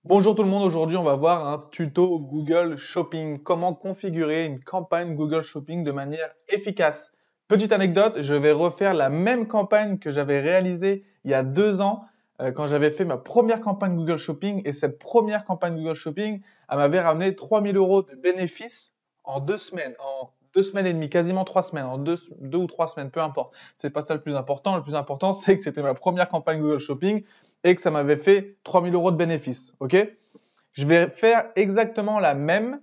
Bonjour tout le monde, aujourd'hui on va voir un tuto Google Shopping, comment configurer une campagne Google Shopping de manière efficace. Petite anecdote, je vais refaire la même campagne que j'avais réalisée il y a 2 ans quand j'avais fait ma première campagne Google Shopping et cette première campagne Google Shopping, elle m'avait ramené 3000 euros de bénéfices en 2 semaines, en 2 semaines et demie, quasiment 3 semaines, en deux ou 3 semaines, peu importe. C'est pas ça le plus important, le plus important c'est que c'était ma première campagne Google Shopping et que ça m'avait fait 3000 euros de bénéfices. Ok? Je vais faire exactement la même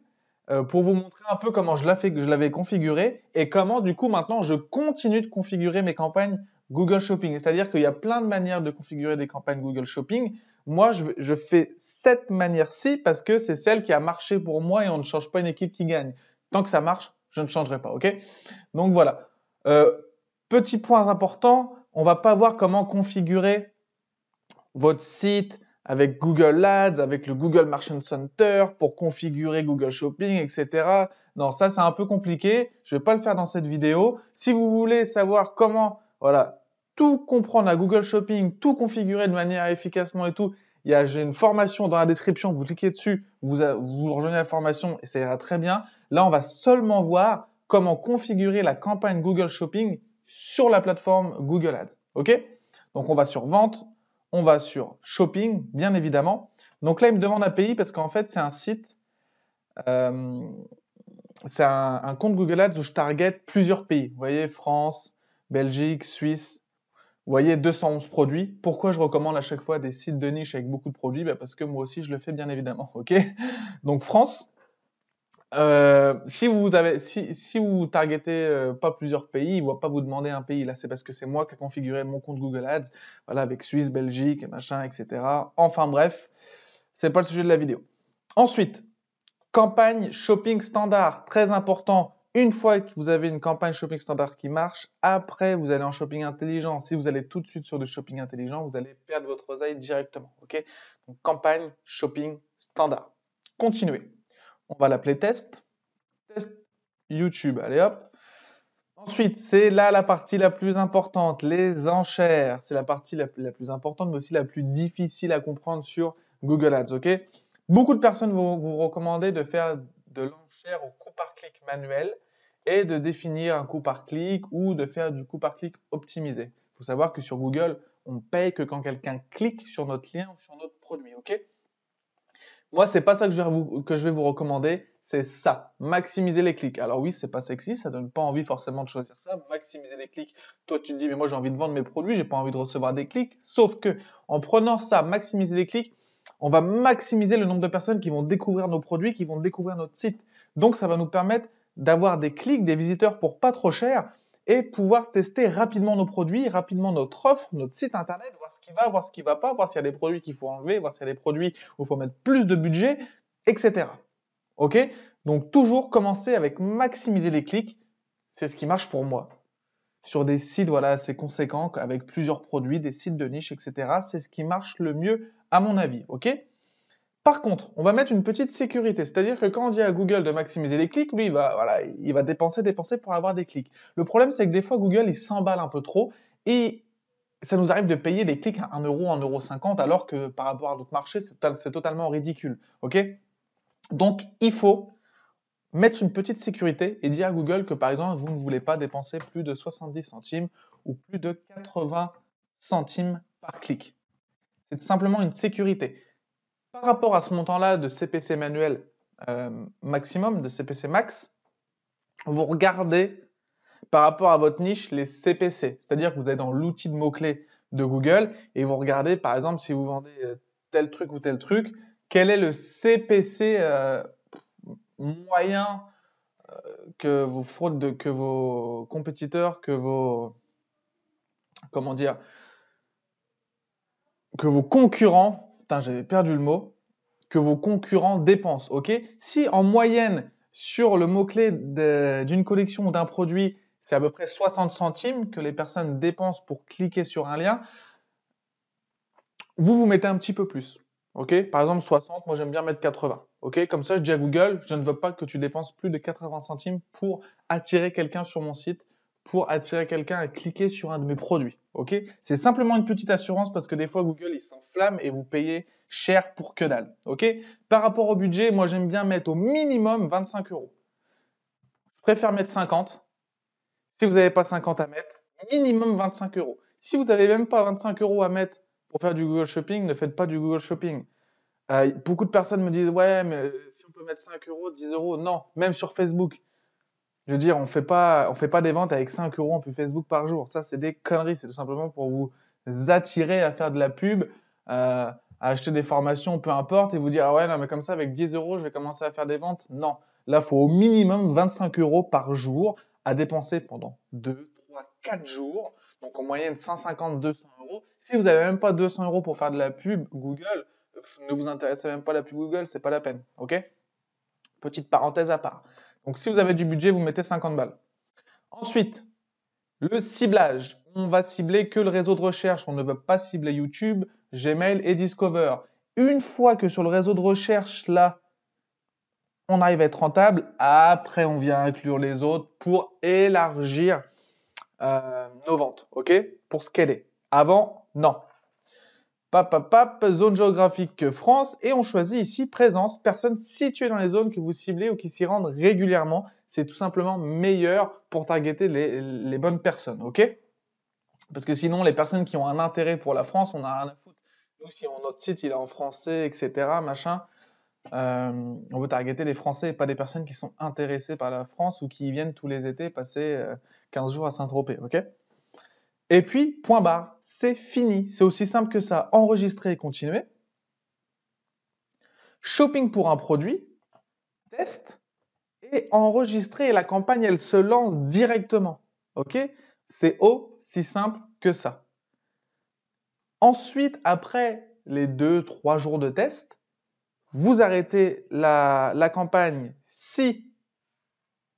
pour vous montrer un peu comment je l'avais configuré et comment du coup maintenant je continue de configurer mes campagnes Google Shopping. C'est-à-dire qu'il y a plein de manières de configurer des campagnes Google Shopping. Moi, je fais cette manière-ci parce que c'est celle qui a marché pour moi et on ne change pas une équipe qui gagne. Tant que ça marche, je ne changerai pas. Ok? Donc voilà. Euh, Petit point important, on va pas voir comment configurer votre site avec Google Ads, avec le Google Merchant Center pour configurer Google Shopping, etc. Non, ça c'est un peu compliqué. Je vais pas le faire dans cette vidéo. Si vous voulez savoir comment, voilà, tout comprendre à Google Shopping, tout configurer de manière efficacement et tout, j'ai une formation dans la description. Vous cliquez dessus, vous rejoignez la formation et ça ira très bien. Là, on va seulement voir comment configurer la campagne Google Shopping sur la plateforme Google Ads. Ok? Donc on va sur Vente, on va sur Shopping, bien évidemment. Donc là, il me demande un pays parce qu'en fait, c'est un site, euh, c'est un compte Google Ads où je target plusieurs pays. Vous voyez, France, Belgique, Suisse. Vous voyez, 211 produits. Pourquoi je recommande à chaque fois des sites de niche avec beaucoup de produits? Parce que moi aussi, je le fais, bien évidemment. Ok? Donc France. Si vous targetez pas plusieurs pays, il ne va pas vous demander un pays. Là, c'est parce que c'est moi qui ai configuré mon compte Google Ads, voilà, avec Suisse, Belgique, machin, etc. Enfin bref, c'est pas le sujet de la vidéo. Ensuite, campagne shopping standard, très important. Une fois que vous avez une campagne shopping standard qui marche, après vous allez en shopping intelligent. Si vous allez tout de suite sur du shopping intelligent, vous allez perdre votre oseille directement. Ok? Donc campagne shopping standard. Continuez. On va l'appeler test. Test YouTube. Allez hop. Ensuite, c'est là la partie la plus importante, les enchères. C'est la partie la plus importante, mais aussi la plus difficile à comprendre sur Google Ads. Ok? Beaucoup de personnes vont vous recommander de faire de l'enchère au coût par clic manuel et de définir un coût par clic ou de faire du coût par clic optimisé. Il faut savoir que sur Google, on paye que quand quelqu'un clique sur notre lien ou sur notre produit. Ok? Moi, c'est pas ça que je vais vous recommander, c'est ça, maximiser les clics. Alors oui, c'est pas sexy, ça donne pas envie forcément de choisir ça, maximiser les clics. Toi, tu te dis, mais moi j'ai envie de vendre mes produits, j'ai pas envie de recevoir des clics. Sauf que en prenant ça, maximiser les clics, on va maximiser le nombre de personnes qui vont découvrir nos produits, qui vont découvrir notre site. Donc ça va nous permettre d'avoir des clics, des visiteurs pour pas trop cher et pouvoir tester rapidement nos produits, rapidement notre offre, notre site internet, voir ce qui va, voir ce qui va pas, voir s'il y a des produits qu'il faut enlever, voir s'il y a des produits où il faut mettre plus de budget, etc. Ok? Donc toujours commencer avec maximiser les clics, c'est ce qui marche pour moi. Sur des sites voilà, assez conséquents, avec plusieurs produits, des sites de niche, etc. C'est ce qui marche le mieux à mon avis. Ok? Par contre, on va mettre une petite sécurité, c'est-à-dire que quand on dit à Google de maximiser les clics, lui, il va dépenser pour avoir des clics. Le problème, c'est que des fois, Google, il s'emballe un peu trop et ça nous arrive de payer des clics à 1 euro, 1,50 € alors que par rapport à notre marché, c'est totalement ridicule. Ok? Donc, il faut mettre une petite sécurité et dire à Google que par exemple, vous ne voulez pas dépenser plus de 70 centimes ou plus de 80 centimes par clic. C'est simplement une sécurité. Par rapport à ce montant-là de CPC manuel maximum, de CPC max, vous regardez par rapport à votre niche les CPC. C'est-à-dire que vous êtes dans l'outil de mots-clés de Google et vous regardez par exemple si vous vendez tel truc ou tel truc, quel est le CPC moyen que vos fraudes, que vos compétiteurs, comment dire, que vos concurrents, putain j'avais perdu le mot, que vos concurrents dépensent. Ok? Si en moyenne sur le mot-clé d'une collection ou d'un produit, c'est à peu près 60 centimes que les personnes dépensent pour cliquer sur un lien, vous mettez un petit peu plus. Ok? Par exemple 60, moi j'aime bien mettre 80. Ok? Comme ça, je dis à Google, je ne veux pas que tu dépenses plus de 80 centimes pour attirer quelqu'un sur mon site pour attirer quelqu'un à cliquer sur un de mes produits. Ok? C'est simplement une petite assurance parce que des fois Google il s'enflamme et vous payez cher pour que dalle. Ok? Par rapport au budget, moi j'aime bien mettre au minimum 25 euros. Je préfère mettre 50. Si vous n'avez pas 50 à mettre, minimum 25 euros. Si vous n'avez même pas 25 euros à mettre pour faire du Google Shopping, ne faites pas du Google Shopping. Beaucoup de personnes me disent, ouais, mais si on peut mettre 5 euros, 10 euros, non, même sur Facebook. Je veux dire, on fait pas des ventes avec 5 euros en pub Facebook par jour. Ça, c'est des conneries. C'est tout simplement pour vous attirer à faire de la pub, à acheter des formations, peu importe, et vous dire, ah ouais, non, mais comme ça, avec 10 euros, je vais commencer à faire des ventes. Non. Là, il faut au minimum 25 euros par jour à dépenser pendant 2, 3, 4 jours. Donc, en moyenne, 150, 200 euros. Si vous n'avez même pas 200 euros pour faire de la pub Google, ne vous intéressez même pas à la pub Google, c'est pas la peine. OK? Petite parenthèse à part. Donc, si vous avez du budget, vous mettez 50 balles. Ensuite, le ciblage. On va cibler que le réseau de recherche. On ne veut pas cibler YouTube, Gmail et Discover. Une fois que sur le réseau de recherche, là, on arrive à être rentable, après, on vient inclure les autres pour élargir nos ventes. OK? Pour scaler. Avant, non. Zone géographique France, et on choisit ici présence, personnes situées dans les zones que vous ciblez ou qui s'y rendent régulièrement. C'est tout simplement meilleur pour targeter les bonnes personnes, ok? Parce que sinon, les personnes qui ont un intérêt pour la France, on n'a rien à foutre. Nous, si notre site il est en français, etc., machin, on veut targeter les Français et pas des personnes qui sont intéressées par la France ou qui viennent tous les étés passer 15 jours à Saint-Tropez, ok? Et puis, point barre, c'est fini. C'est aussi simple que ça. Enregistrer et continuer. Shopping pour un produit, test, et enregistrer et la campagne, elle se lance directement. Ok? C'est aussi simple que ça. Ensuite, après les 2-3 jours de test, vous arrêtez la campagne si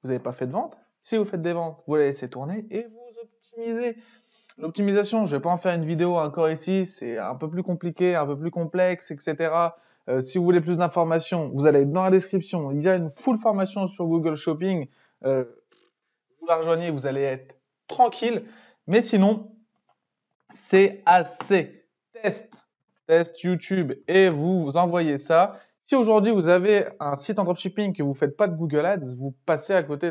vous n'avez pas fait de vente. Si vous faites des ventes, vous la laissez tourner et vous optimisez. L'optimisation, je ne vais pas en faire une vidéo encore ici, c'est un peu plus compliqué, un peu plus complexe, etc. Si vous voulez plus d'informations, vous allez dans la description, il y a une full formation sur Google Shopping. Vous la rejoignez, vous allez être tranquille. Mais sinon, c'est assez. Test YouTube et vous envoyez ça. Si aujourd'hui vous avez un site en dropshipping que vous faites pas de Google Ads, vous passez à côté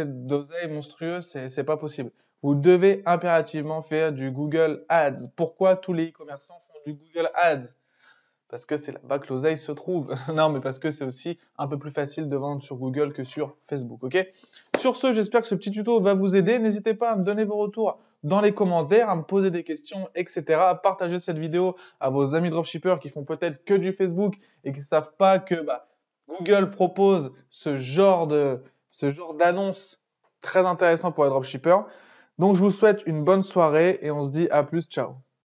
d'oseilles monstrueuses, c'est pas possible. Vous devez impérativement faire du Google Ads. Pourquoi tous les e-commerçants font du Google Ads? Parce que c'est là-bas que l'oseille se trouve. Non, mais parce que c'est aussi un peu plus facile de vendre sur Google que sur Facebook, ok? Sur ce, j'espère que ce petit tuto va vous aider. N'hésitez pas à me donner vos retours dans les commentaires, à me poser des questions, etc. À partager cette vidéo à vos amis dropshippers qui font peut-être que du Facebook et qui ne savent pas que Google propose ce genre d'annonce très intéressant pour les dropshippers. Donc, je vous souhaite une bonne soirée et on se dit à plus. Ciao.